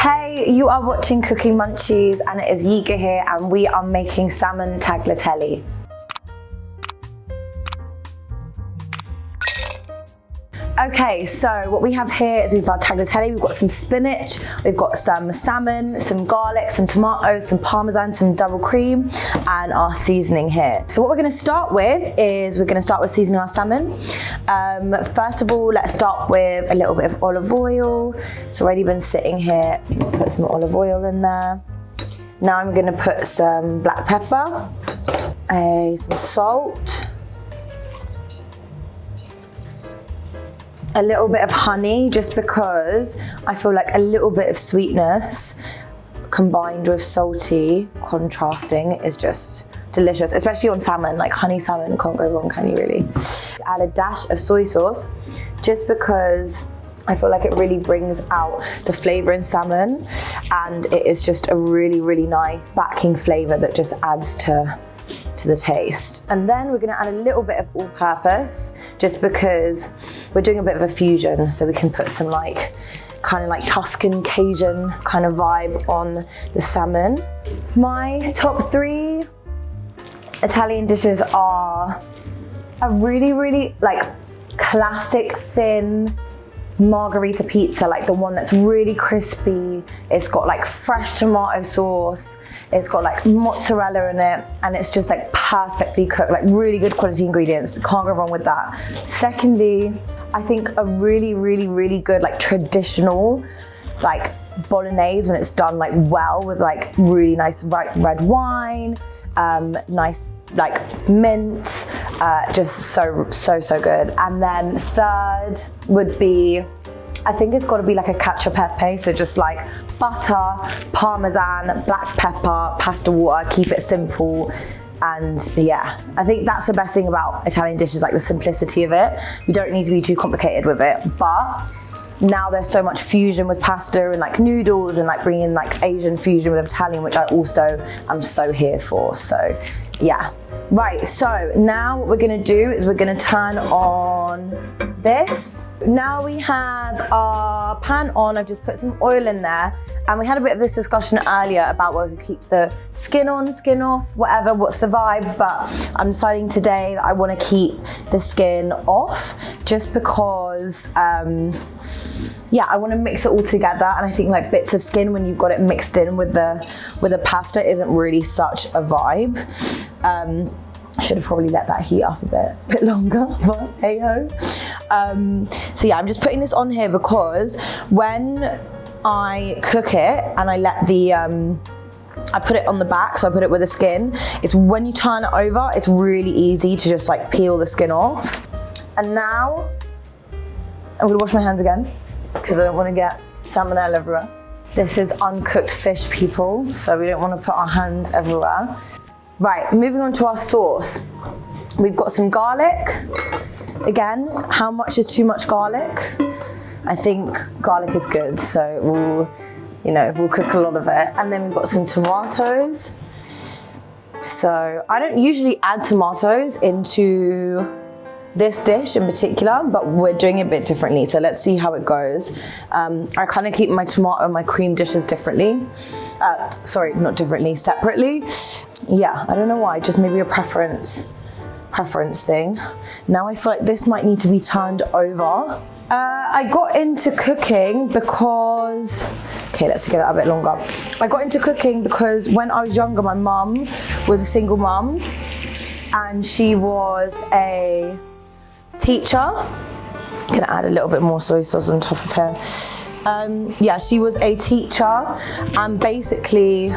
Hey, you are watching Cooking Munchies and it is Yiigaa here and we are making salmon tagliatelle. Okay, so what we have here is we've got tagliatelle, we've got some spinach, we've got some salmon, some garlic, some tomatoes, some parmesan, some double cream, and our seasoning here. So what we're gonna start with is we're gonna start with seasoning our salmon. First of all, let's start with a little bit of olive oil. It's already been sitting here. Put some olive oil in there. Now I'm gonna put some black pepper, some salt, a little bit of honey, just because I feel like a little bit of sweetness combined with salty contrasting is just delicious, especially on salmon. Like honey salmon, can't go wrong, can you really? Add a dash of soy sauce, just because I feel like it really brings out the flavor in salmon, and it is just a really, really nice backing flavor that just adds to the taste. And then we're gonna add a little bit of all-purpose, just because we're doing a bit of a fusion, so we can put some kind of like Tuscan Cajun kind of vibe on the salmon. My top 3 Italian dishes are a really, really classic thin margarita pizza, like the one that's really crispy. It's got like fresh tomato sauce, it's got like mozzarella in it, and it's just like perfectly cooked, like really good quality ingredients. Can't go wrong with that. Secondly, I think a really, really, really good like traditional like bolognese, when it's done like well with like really nice red wine, nice like mince, just so good. And then third would be, I think it's got to be like a cacio e pepe, so just like butter, parmesan, black pepper, pasta water, keep it simple. And yeah, I think that's the best thing about Italian dishes, like the simplicity of it. You don't need to be too complicated with it, but now there's so much fusion with pasta and like noodles, and like bringing like Asian fusion with Italian, which I also am so here for. So yeah. Right, so now what we're gonna do is we're gonna turn on this. Now we have our pan on. I've just put some oil in there, and we had a bit of this discussion earlier about whether we keep the skin on, skin off, whatever, what's the vibe, but I'm deciding today that I wanna keep the skin off, just because yeah, I want to mix it all together, and I think like bits of skin when you've got it mixed in with the pasta isn't really such a vibe. Should have probably let that heat up a bit longer, but hey ho. So yeah, I'm just putting this on here because when I cook it and I let the I put it on the back, so I put it with the skin. It's when you turn it over, it's really easy to just like peel the skin off. And now I'm gonna wash my hands again, because I don't want to get salmonella everywhere. This is uncooked fish, people, so we don't want to put our hands everywhere. Right, moving on to our sauce. We've got some garlic. Again, how much is too much garlic? I think garlic is good, so we'll cook a lot of it. And then we've got some tomatoes. So I don't usually add tomatoes into this dish in particular, but we're doing it a bit differently, so let's see how it goes. I kind of keep my tomato and my cream dishes differently. Sorry, not differently, separately. Yeah, I don't know why, just maybe a preference thing. Now I feel like this might need to be turned over. I got into cooking because, okay, let's give it a bit longer. I got into cooking because when I was younger, my mum was a single mum, and she was a teacher. I'm gonna add a little bit more soy sauce on top of her. Yeah, she was a teacher, and basically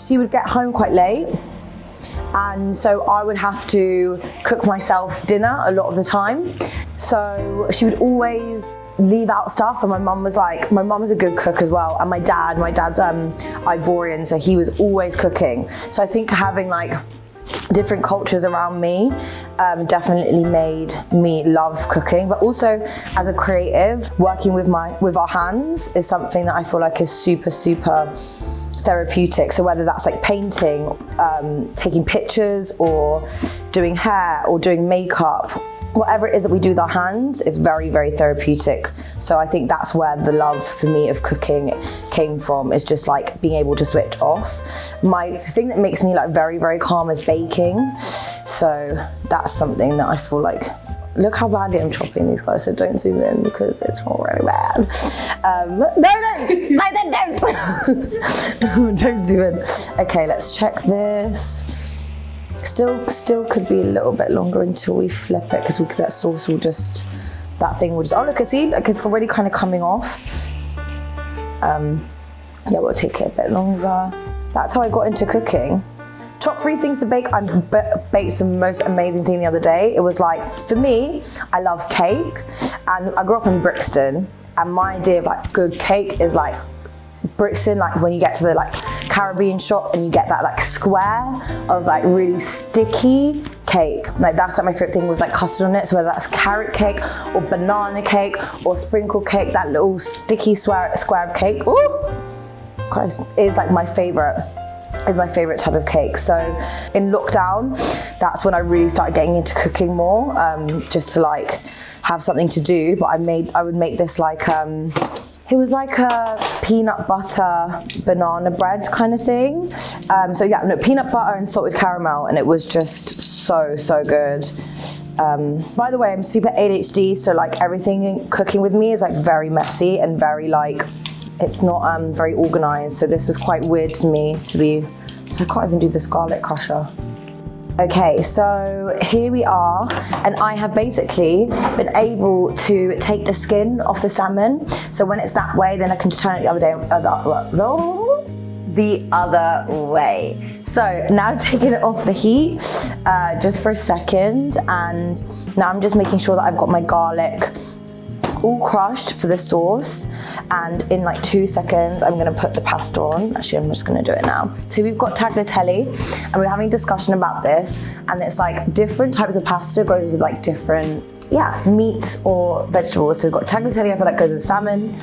she would get home quite late, and so I would have to cook myself dinner a lot of the time. So she would always leave out stuff, and my mum was a good cook as well, and my dad's Ivorian, so he was always cooking. So I think having like different cultures around me definitely made me love cooking, but also as a creative, working with our hands is something that I feel like is super therapeutic. So whether that's like painting, taking pictures, or doing hair, or doing makeup, whatever it is that we do with our hands, it's very, very therapeutic. So I think that's where the love for me of cooking came from, is just like being able to switch off. The thing that makes me like very, very calm is baking. So that's something that I feel like, look how badly I'm chopping these guys, so don't zoom in because it's really bad. No, don't! I said don't! Don't zoom in. Okay, let's check this. Still could be a little bit longer until we flip it, because that sauce will just, that thing will just, oh look, see, like it's already kind of coming off. Yeah, we'll take it a bit longer. That's how I got into cooking. Top 3 things to bake. I baked the most amazing thing the other day. It was like, for me, I love cake, and I grew up in Brixton, and my idea of like good cake is like Brixton, like when you get to the like Caribbean shop and you get that like square of like really sticky cake. Like that's like my favorite thing with like custard on it. So whether that's carrot cake or banana cake or sprinkle cake, that little sticky square of cake, ooh, Christ, is like my favorite. Is my favorite type of cake. So in lockdown, that's when I really started getting into cooking more, just to like have something to do. But I would make this like, it was like a peanut butter banana bread kind of thing. So yeah, no, peanut butter and salted caramel, and it was just so good. By the way, I'm super ADHD, so like everything in cooking with me is like very messy and very like, it's not very organized. So this is quite weird to me to be, so I can't even do this garlic crusher. Okay, so here we are, and I have basically been able to take the skin off the salmon. So when it's that way, then I can turn it the other way. So now I'm taking it off the heat just for a second, and now I'm just making sure that I've got my garlic all crushed for the sauce, and in like 2 seconds I'm gonna put the pasta on. Actually, I'm just gonna do it now. So we've got tagliatelle, and we're having a discussion about this, and it's like different types of pasta goes with like different, yeah, meats or vegetables. So we've got tagliatelle, I feel like goes with salmon,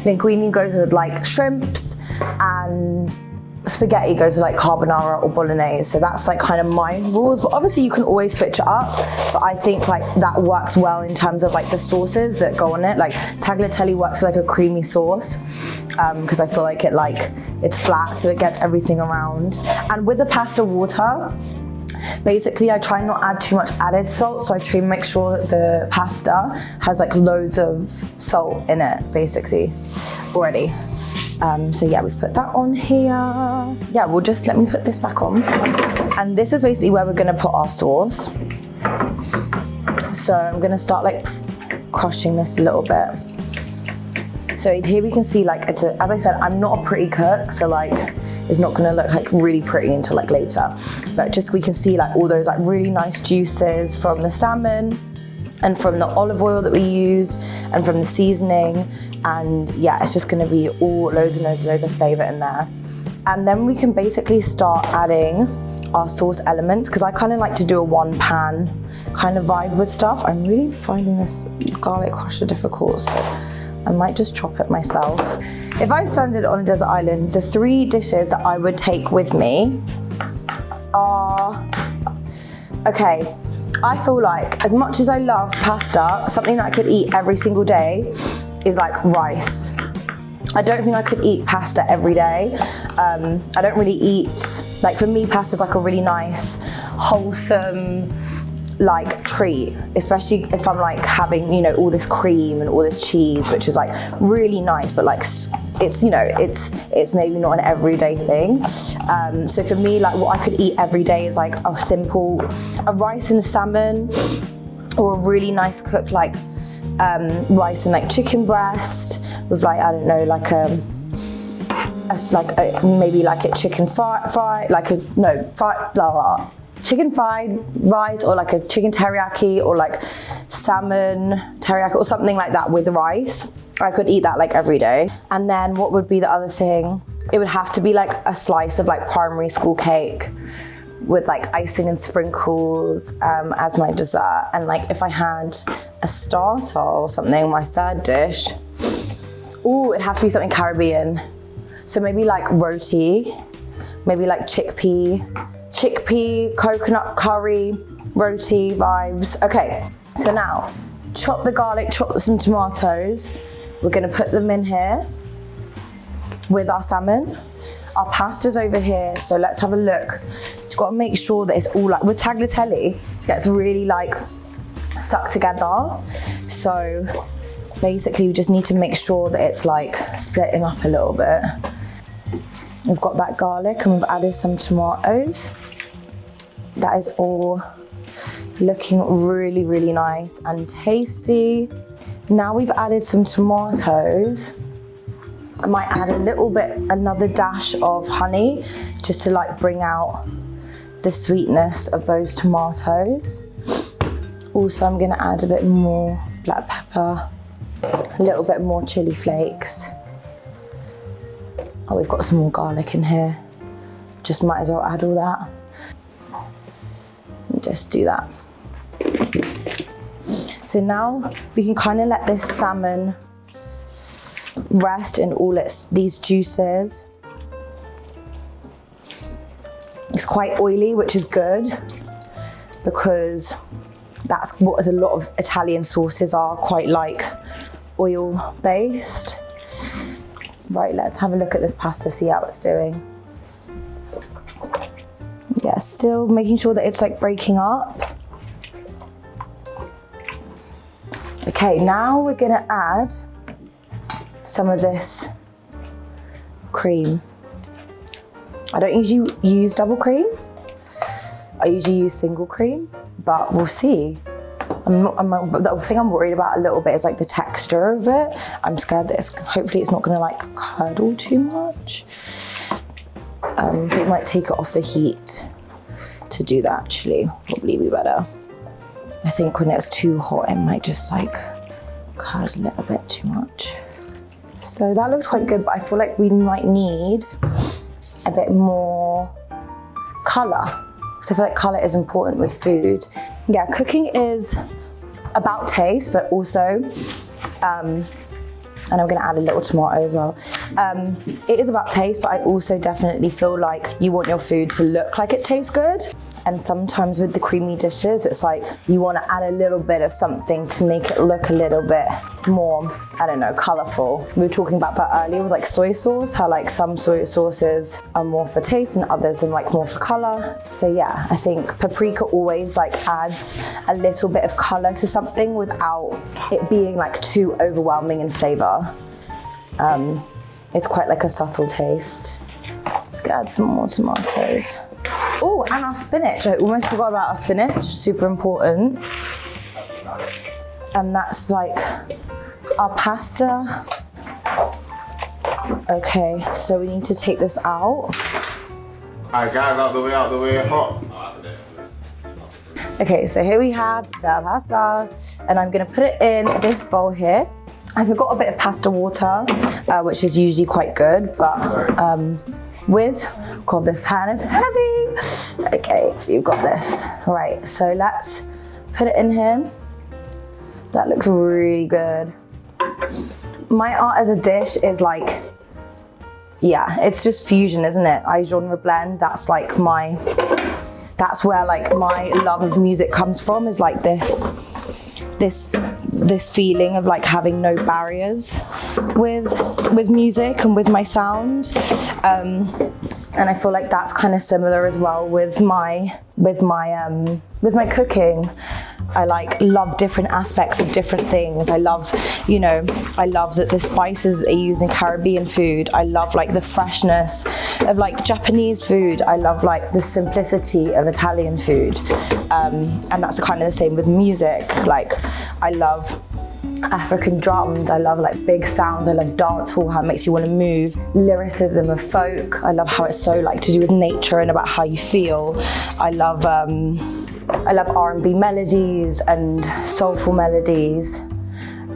linguine goes with like shrimps, and spaghetti goes with like carbonara or bolognese. So that's like kind of my rules, but obviously you can always switch it up. But I think like that works well in terms of like the sauces that go on it. Like tagliatelle works with like a creamy sauce, because I feel like it's flat, so it gets everything around. And with the pasta water, basically I try not add too much added salt, so I try to make sure that the pasta has like loads of salt in it basically already. So yeah, we've put that on here. Yeah, we'll just, let me put this back on. And this is basically where we're gonna put our sauce. So I'm gonna start like crushing this a little bit. So here we can see like, as I said, I'm not a pretty cook, so like it's not gonna look like really pretty until like later. But just we can see like all those like really nice juices from the salmon, and from the olive oil that we used, and from the seasoning. And yeah, it's just gonna be all loads and loads of flavor in there. And then we can basically start adding our sauce elements, because I kind of like to do a one pan kind of vibe with stuff. I'm really finding this garlic crusher difficult, so I might just chop it myself. If I stranded on a desert island, the 3 dishes that I would take with me are, okay, I feel like as much as I love pasta, something that I could eat every single day is like rice. I don't think I could eat pasta every day. I don't really eat, like for me, pasta's like a really nice, wholesome, like treat, especially if I'm like having, you know, all this cream and all this cheese, which is like really nice, but like it's, you know, it's maybe not an everyday thing. So for me, like what I could eat every day is like a simple, a rice and a salmon, or a really nice cooked like rice and like chicken breast with like, I don't know, like maybe like a chicken fried, like a, no, fried, blah, blah. Chicken fried rice, or like a chicken teriyaki, or like salmon teriyaki, or something like that with rice. I could eat that like every day. And then what would be the other thing? It would have to be like a slice of like primary school cake with like icing and sprinkles as my dessert. And like if I had a starter or something, my 3rd dish, ooh, it'd have to be something Caribbean. So maybe like roti, maybe like chickpea coconut curry, roti vibes. Okay, So now, chop the garlic, chop some tomatoes. We're gonna put them in here with our salmon. Our pasta's over here, so let's have a look. Just gotta make sure that it's all like, with tagliatelle, that's really like stuck together. So basically we just need to make sure that it's like splitting up a little bit. We've got that garlic and we've added some tomatoes. That is all looking really, really nice and tasty. Now we've added some tomatoes. I might add a little bit, another dash of honey, just to like bring out the sweetness of those tomatoes. Also, I'm gonna add a bit more black pepper, a little bit more chili flakes. Oh, we've got some more garlic in here. Just might as well add all that. And just do that. So now we can kind of let this salmon rest in all these juices. It's quite oily, which is good because that's what a lot of Italian sauces are, quite like oil based. Right, let's have a look at this pasta, see how it's doing. Yeah, still making sure that it's like breaking up. Okay, now we're gonna add some of this cream. I don't usually use double cream. I usually use single cream, but we'll see. The thing I'm worried about a little bit is like the texture of it. I'm scared that hopefully it's not gonna like curdle too much. It might take it off the heat to do that actually, probably be better. I think when it's too hot, it might just like curdle a little bit too much. So that looks quite good, but I feel like we might need a bit more color. So I feel like color is important with food. Yeah, cooking is about taste, but also, and I'm gonna add a little tomato as well. It is about taste, but I also definitely feel like you want your food to look like it tastes good. And sometimes with the creamy dishes, it's like you want to add a little bit of something to make it look a little bit more, I don't know, colorful. We were talking about that earlier with like soy sauce, how like some soy sauces are more for taste and others are like more for color. So yeah, I think paprika always like adds a little bit of color to something without it being like too overwhelming in flavor. It's quite like a subtle taste. Just gonna add some more tomatoes. Oh, and our spinach. I almost forgot about our spinach, super important. And that's like our pasta. Okay, so we need to take this out. Alright guys, out the way, hot. Okay, so here we have the pasta, and I'm gonna put it in this bowl here. I forgot a bit of pasta water, which is usually quite good, but God, this pan is heavy. Okay, you've got this. Right, so let's put it in here. That looks really good. My art as a dish is like, yeah, it's just fusion, isn't it? 𝐈𝐧𝐻𝐵𝐿 blend, that's where like my love of music comes from, is like this feeling of like having no barriers with music and with my sound. And I feel like that's kind of similar as well with my cooking. I like love different aspects of different things. I love that the spices that they use in Caribbean food. I love like the freshness of like Japanese food. I love like the simplicity of Italian food. And that's kind of the same with music. Like I love African drums, I love like big sounds, I love dancehall, how it makes you want to move, lyricism of folk, I love how it's so like to do with nature and about how you feel. I love R&B melodies and soulful melodies,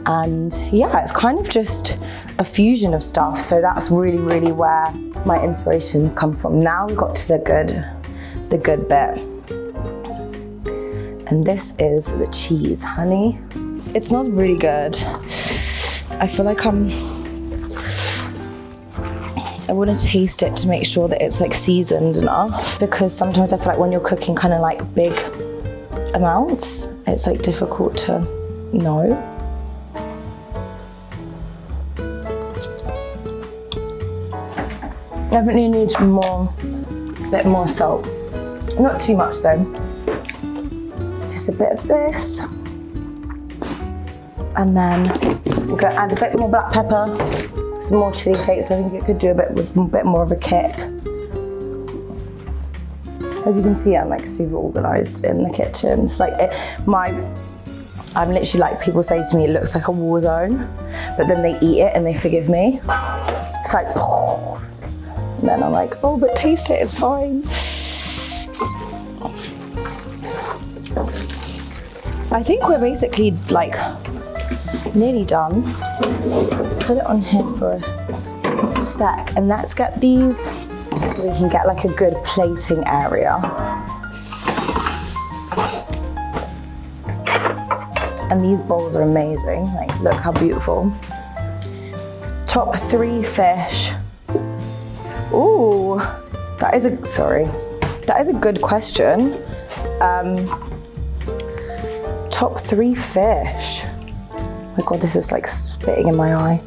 and yeah, it's kind of just a fusion of stuff. So that's really, really where my inspirations come from. Now we've got to the good bit, and this is the cheese, honey. It smells really good. I feel like I want to taste it to make sure that it's like seasoned enough, because sometimes I feel like when you're cooking kind of like big amounts, it's like difficult to know. Definitely needs a bit more salt. Not too much though. Just a bit of this. And then we're gonna add a bit more black pepper, some more chili flakes. I think it could do a bit more of a kick. As you can see, I'm like super organized in the kitchen. It's like I'm literally like, people say to me, it looks like a war zone, but then they eat it and they forgive me. It's like, and then I'm like, oh, but taste it, it's fine. I think we're basically like nearly done. Put it on here for a sec, and let's get these. We can get like a good plating area. And these bowls are amazing. Like, look how beautiful. Top 3 fish. Ooh, that is a good question. Top 3 fish. Oh my God, this is like spitting in my eye.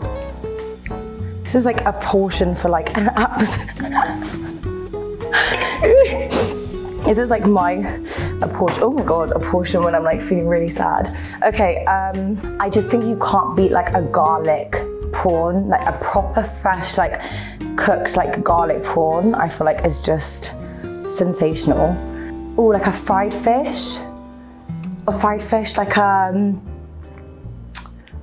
This is like a portion for like an absolute. This is like a portion. Oh my God, a portion when I'm like feeling really sad. Okay, I just think you can't beat like a garlic prawn, like a proper fresh, like cooked like garlic prawn. I feel like it's just sensational. Oh, like a fried fish. A fried fish, like I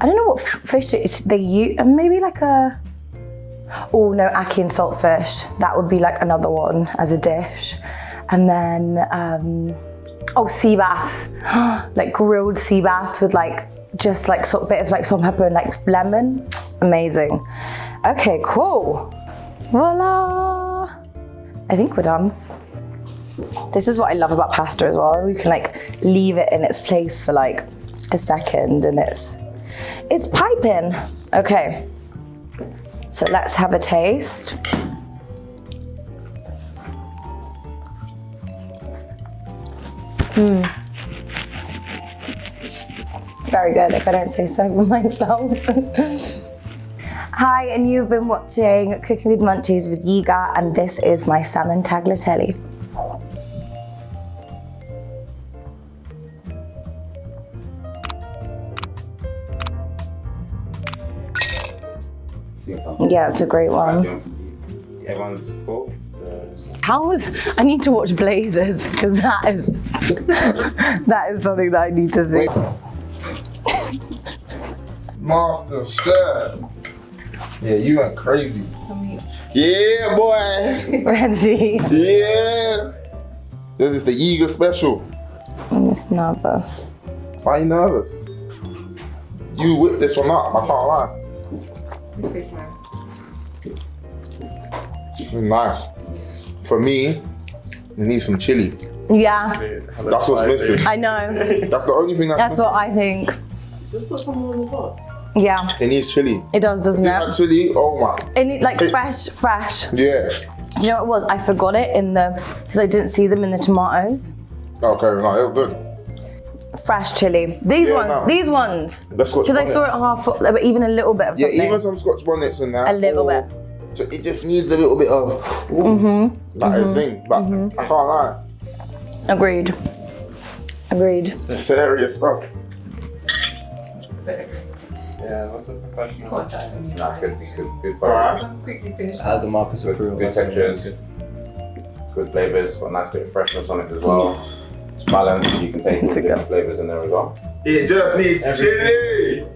don't know what fish they use. Maybe like a. Oh no, ackee and saltfish. That would be like another one as a dish. And then, sea bass. Like grilled sea bass with like, just like sort of bit of like salt and pepper and like lemon. Amazing. Okay, cool. Voila. I think we're done. This is what I love about pasta as well. You can like leave it in its place for like a second and it's piping. Okay. So let's have a taste. Very good, if I don't say so for myself. Hi, and you've been watching Cooking with Munchies with Yiigaa, and this is my salmon tagliatelle. Yeah, it's a great one. Everyone's cool. I need to watch Blazers because that is something that I need to see. Master Chef. Yeah, you went crazy. Yeah, boy. Ready? Yeah. This is the Yiigaa special. I'm just nervous. Why are you nervous? You whipped this one up, I can't lie. This tastes nice. Nice. For me, it needs some chili. Yeah, That's what's missing. I know. That's the only thing That's what I think. Just put some more in the pot. Yeah, It needs chili. it does, doesn't It it? had chili, oh my. It needs like fresh. Yeah. Do you know what it was? I forgot it because I didn't see them in the tomatoes. Okay, no, it was good. Fresh chili. These Yeah, ones. no. These ones. The Scotch Because I bonnet. saw it half, but even a little bit of Yeah, something. even some Scotch bonnets and that. A little bit. So it just needs a little bit of that is thing. But I can't lie. Agreed. Serious stuff. Yeah, what's a professional? Can't try some That's good. Alright. Quickly finish. Has the Marcus approval? Good textures, good flavors, got a nice bit of freshness on it as well. It's balanced, you can taste all the different flavors in there as well. It just needs chili.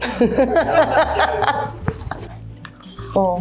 Oh.